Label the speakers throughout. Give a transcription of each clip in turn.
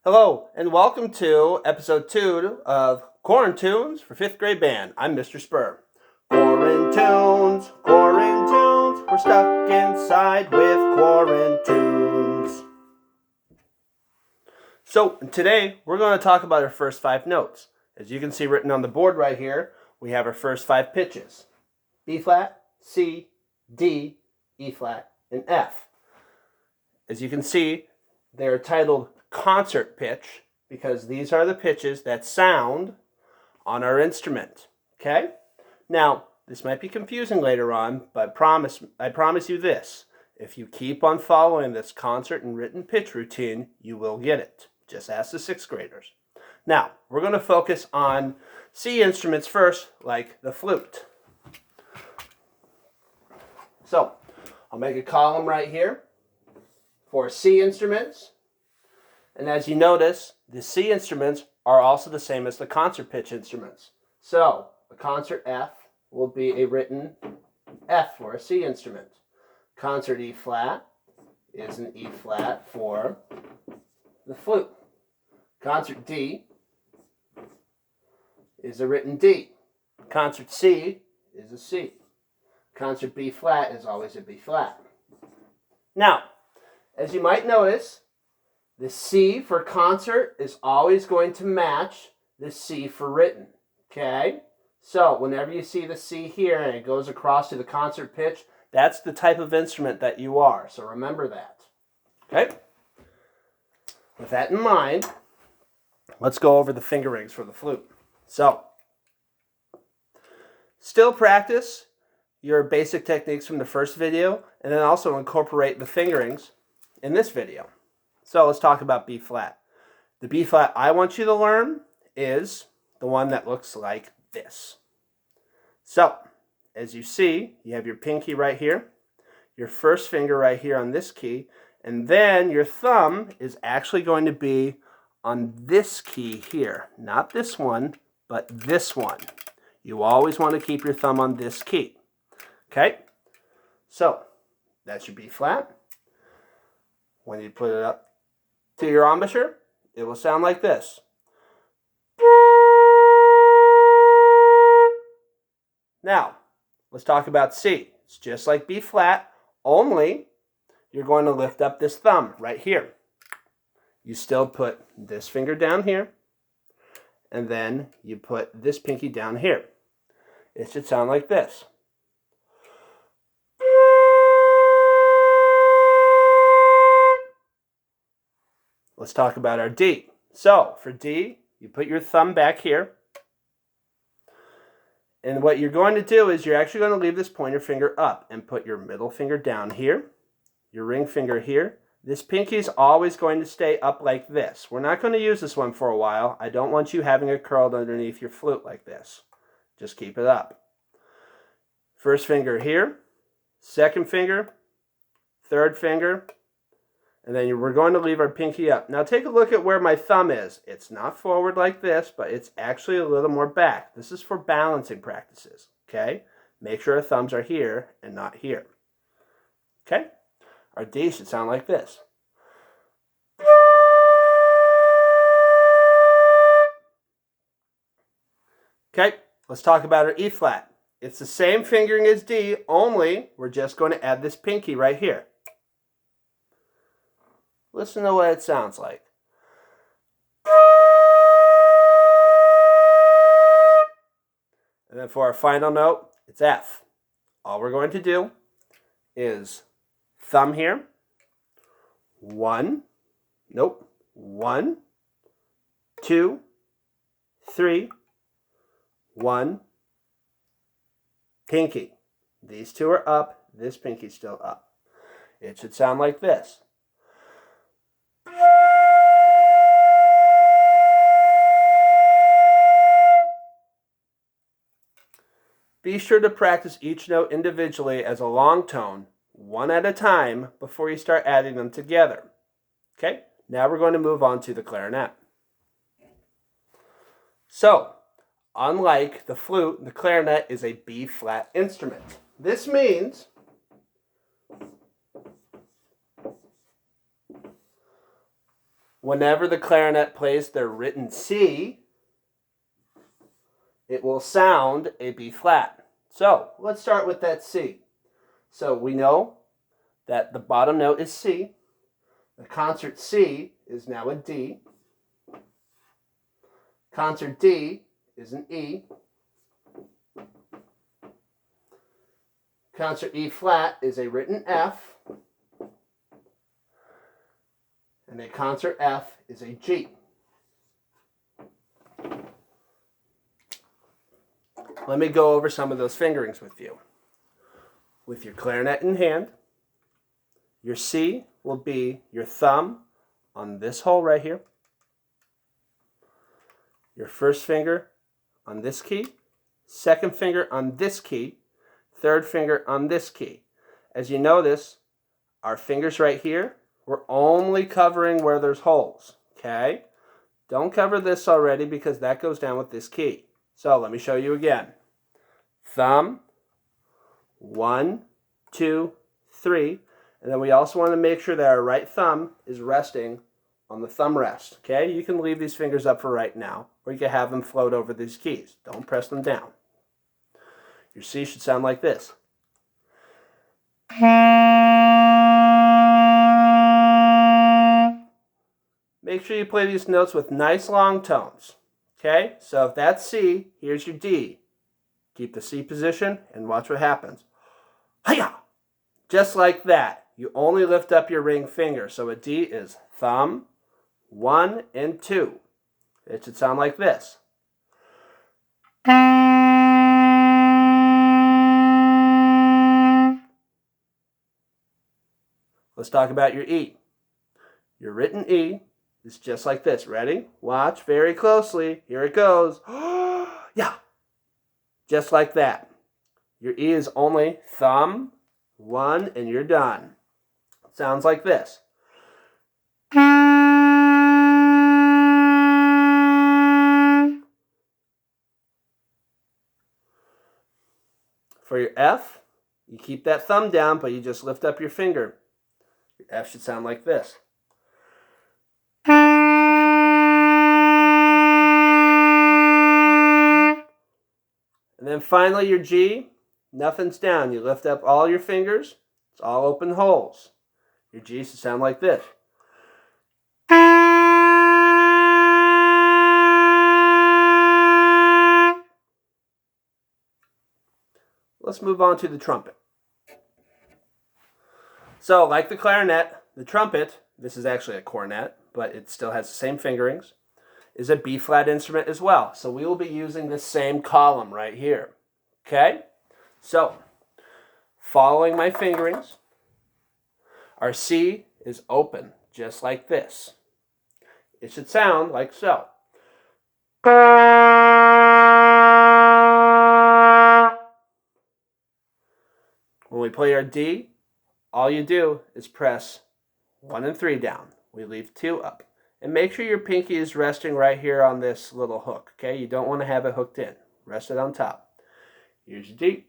Speaker 1: Hello, and welcome to episode 2 of Quarantunes for 5th grade band. I'm Mr. Spur. Quarantunes, we're stuck inside with Quarantunes. So, today we're going to talk about our first 5 notes. As you can see written on the board right here, we have our first 5 pitches. B flat, C, D, E flat, and F. As you can see, they are titled concert pitch because these are the pitches that sound on our instrument. Okay? Now, this might be confusing later on, but I promise you this. If you keep on following this concert and written pitch routine, you will get it. Just ask the 6th graders. Now, we're going to focus on C instruments first, like the flute. So, I'll make a column right here for C instruments. And as you notice, the C instruments are also the same as the concert pitch instruments. So, a concert F will be a written F for a C instrument. Concert E flat is an E flat for the flute. Concert D is a written D. Concert C is a C. Concert B flat is always a B flat. Now, as you might notice, the C for concert is always going to match the C for written, okay? So whenever you see the C here and it goes across to the concert pitch, that's the type of instrument that you are. So remember that, okay? With that in mind, let's go over the fingerings for the flute. So, still practice your basic techniques from the first video and then also incorporate the fingerings in this video. So let's talk about B flat. The B flat I want you to learn is the one that looks like this. So, as you see, you have your pinky right here, your first finger right here on this key, and then your thumb is actually going to be on this key here. Not this one, but this one. You always want to keep your thumb on this key. Okay? So, that's your B flat. When you put it up to your embouchure, it will sound like this. Now, let's talk about C. It's just like B flat, only you're going to lift up this thumb right here. You still put this finger down here, and then you put this pinky down here. It should sound like this. Let's talk about our D. So, for D, you put your thumb back here. And what you're going to do is you're actually going to leave this pointer finger up and put your middle finger down here, your ring finger here. This pinky is always going to stay up like this. We're not going to use this one for a while. I don't want you having it curled underneath your flute like this. Just keep it up. First finger here, second finger, third finger, and then we're going to leave our pinky up. Now take a look at where my thumb is. It's not forward like this, but it's actually a little more back. This is for balancing practices, okay? Make sure our thumbs are here and not here. Okay? Our D should sound like this. Okay, let's talk about our E flat. It's the same fingering as D, only we're just going to add this pinky right here. Listen to what it sounds like. And then for our final note, it's F. All we're going to do is thumb here. 1, 2, 3, 1, pinky. These two are up, this pinky's still up. It should sound like this. Be sure to practice each note individually as a long tone, one at a time, before you start adding them together. Okay, now we're going to move on to the clarinet. So, unlike the flute, the clarinet is a B flat instrument. This means Whenever the clarinet plays their written C, it will sound a B flat. So let's start with that C. So we know that the bottom note is C. The concert C is now a D. Concert D is an E. Concert E flat is a written F. And a concert F is a G. Let me go over some of those fingerings with you. With your clarinet in hand, your C will be your thumb on this hole right here. Your first finger on this key, second finger on this key, third finger on this key. As you notice, our fingers right here, we're only covering where there's holes, okay? Don't cover this already because that goes down with this key. So let me show you again. Thumb, 1, 2, 3. And then we also want to make sure that our right thumb is resting on the thumb rest, okay? You can leave these fingers up for right now, or you can have them float over these keys. Don't press them down. Your C should sound like this. Make sure you play these notes with nice long tones, okay? So if that's C, here's your D. Keep the C position and watch what happens. Hiya! Just like that. You only lift up your ring finger. So a D is thumb, 1 and 2. It should sound like this. Let's talk about your E. Your written E is just like this. Ready? Watch very closely. Here it goes. Yeah. Just like that. Your E is only thumb, 1, and you're done. It sounds like this. For your F, you keep that thumb down, but you just lift up your finger. Your F should sound like this. And then finally your G, nothing's down. You lift up all your fingers. It's all open holes. Your G should sound like this. Let's move on to the trumpet. So, like the clarinet, the trumpet, this is actually a cornet, but it still has the same fingerings, is a B-flat instrument as well. So we will be using this same column right here. Okay? So, following my fingerings, our C is open, just like this. It should sound like so. When we play our D, all you do is press 1 and 3 down. We leave 2 up. And make sure your pinky is resting right here on this little hook, okay? You don't want to have it hooked in. Rest it on top. Here's your D.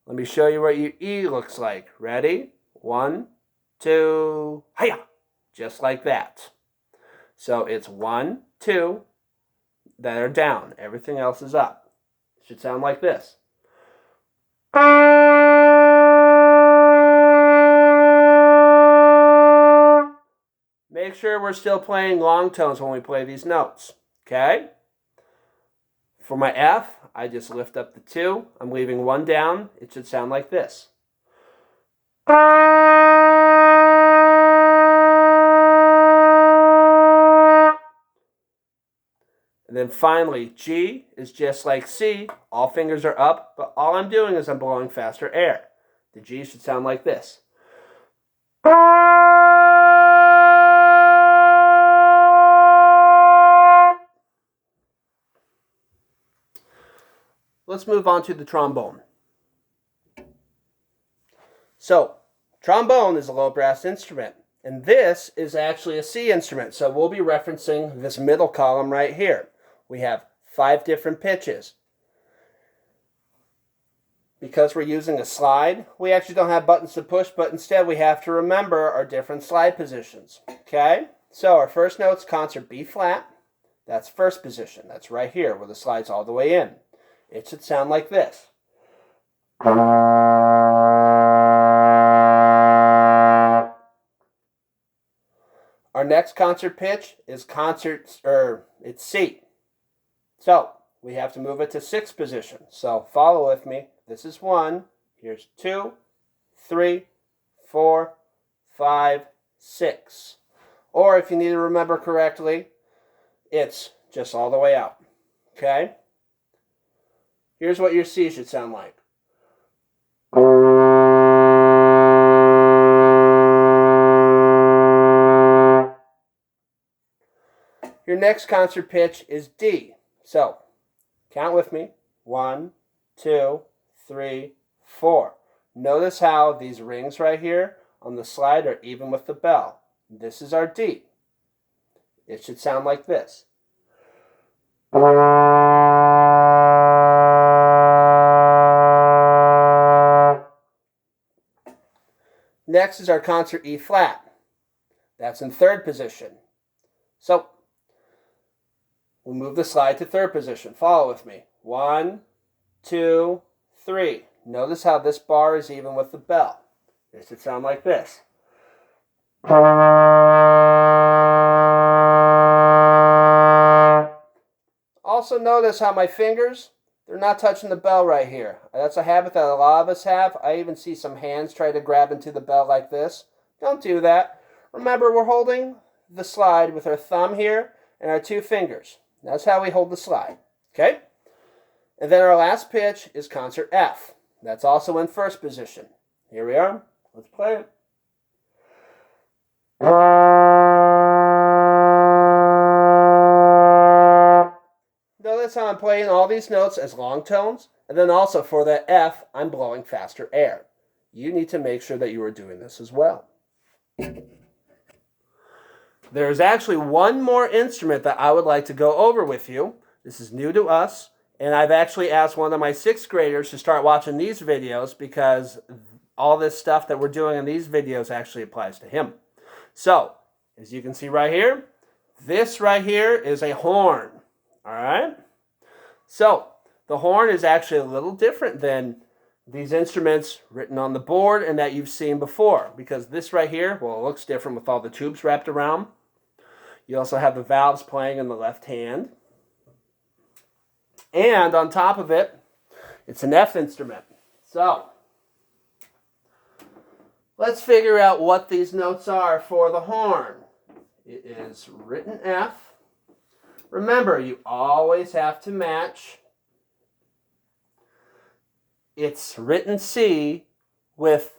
Speaker 1: Let me show you what your E looks like. Ready? 1, 2, hiya! Just like that. So it's 1, 2 that are down. Everything else is up. It should sound like this. Make sure we're still playing long tones when we play these notes. Okay? For my F, I just lift up the 2. I'm leaving 1 down. It should sound like this. And then finally, G is just like C. All fingers are up, but all I'm doing is I'm blowing faster air. The G should sound like this. Let's move on to the trombone. So, trombone is a low brass instrument, and this is actually a C instrument, so we'll be referencing this middle column right here. We have 5 different pitches. because we're using a slide, we actually don't have buttons to push, but instead we have to remember our different slide positions. Okay? So our first note's concert B flat. That's first position. That's right here where the slide's all the way in. It should sound like this. Our next concert pitch is it's C. So we have to move it to sixth position. So follow with me. This is 1. Here's 2, 3, 4, 5, 6. Or if you need to remember correctly, it's just all the way out. Okay? Here's what your C should sound like. Your next concert pitch is D. So, count with me. 1, 2, 3, 4. Notice how these rings right here on the slide are even with the bell. This is our D. It should sound like this. Next is our concert E flat. That's in third position. So, we'll move the slide to third position. Follow with me. 1, 2, 3. Notice how this bar is even with the bell. It should sound like this. Also notice how my fingers, they're not touching the bell right here. That's a habit that a lot of us have. I even see some hands try to grab into the bell like this. Don't do that. Remember, we're holding the slide with our thumb here and our 2 fingers. That's how we hold the slide. Okay? And then our last pitch is concert F. That's also in first position. Here we are. Let's play it. Notice how I'm playing all these notes as long tones, and then also for the F, I'm blowing faster air. You need to make sure that you are doing this as well. There's actually one more instrument that I would like to go over with you. This is new to us, and I've actually asked one of my 6th graders to start watching these videos because all this stuff that we're doing in these videos actually applies to him. So, as you can see right here, this right here is a horn. All right? So, the horn is actually a little different than these instruments written on the board and that you've seen before, because this right here, well, it looks different with all the tubes wrapped around. You also have the valves playing in the left hand. And on top of it, it's an F instrument. So, let's figure out what these notes are for the horn. It is written F. Remember, you always have to match its written C with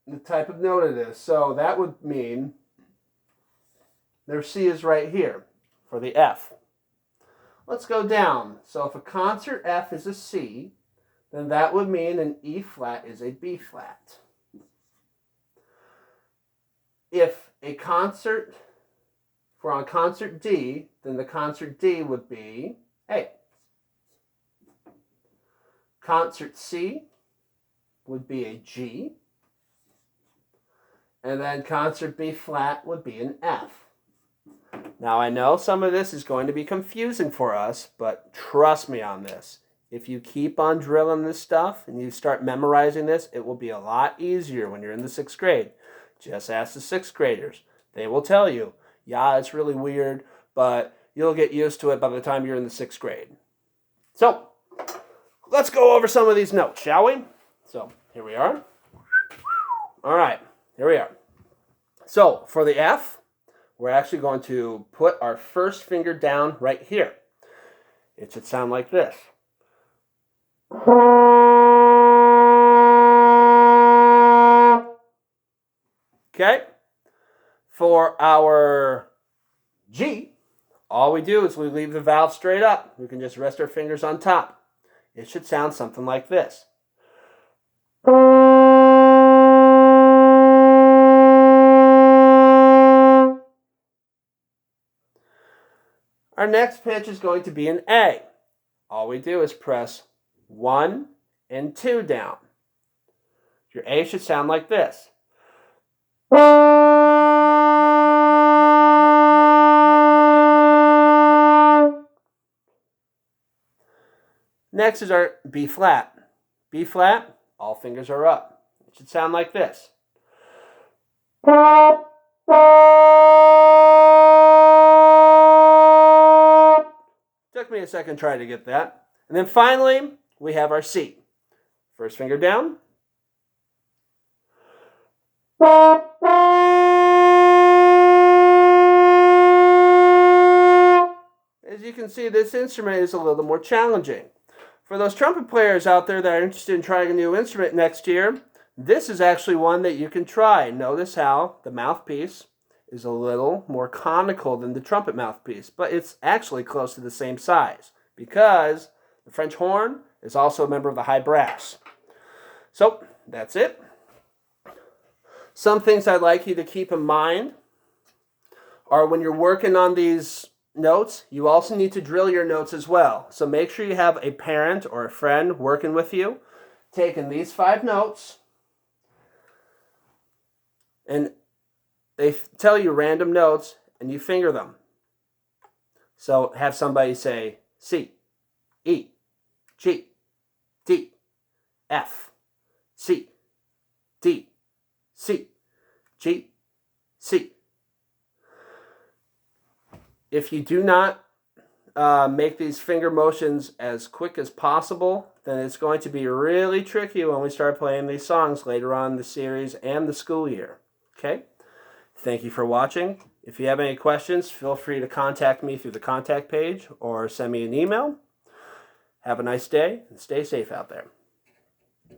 Speaker 1: the type of note it is. So that would mean their C is right here for the F. Let's go down. So if a concert F is a C, then that would mean an E flat is a B flat. If we're on concert D, then the concert D would be A. Concert C would be a G. And then concert B flat would be an F. Now I know some of this is going to be confusing for us, but trust me on this. If you keep on drilling this stuff and you start memorizing this, it will be a lot easier when you're in the 6th grade. Just ask the 6th graders. They will tell you, yeah, it's really weird, but you'll get used to it by the time you're in the 6th grade. So, let's go over some of these notes, shall we? So, here we are. All right, here we are. So, for the F, we're actually going to put our first finger down right here. It should sound like this. Okay? For our G, all we do is we leave the valve straight up. We can just rest our fingers on top. It should sound something like this. Our next pitch is going to be an A. All we do is press 1 and 2 down. Your A should sound like this. Next is our B flat. B flat, all fingers are up. It should sound like this. Took me a second to try to get that. And then finally, we have our C. First finger down. As you can see, this instrument is a little more challenging. For those trumpet players out there that are interested in trying a new instrument next year, this is actually one that you can try. Notice how the mouthpiece is a little more conical than the trumpet mouthpiece, but it's actually close to the same size because the French horn is also a member of the high brass. So that's it. Some things I'd like you to keep in mind are when you're working on these notes, you also need to drill your notes as well. So make sure you have a parent or a friend working with you, taking these 5 notes, and they tell you random notes, and you finger them. So have somebody say C, E, G, D, F, C, D, C, G, C. If you do not make these finger motions as quick as possible, then it's going to be really tricky when we start playing these songs later on in the series and the school year. Okay? Thank you for watching. If you have any questions, feel free to contact me through the contact page or send me an email. Have a nice day and stay safe out there.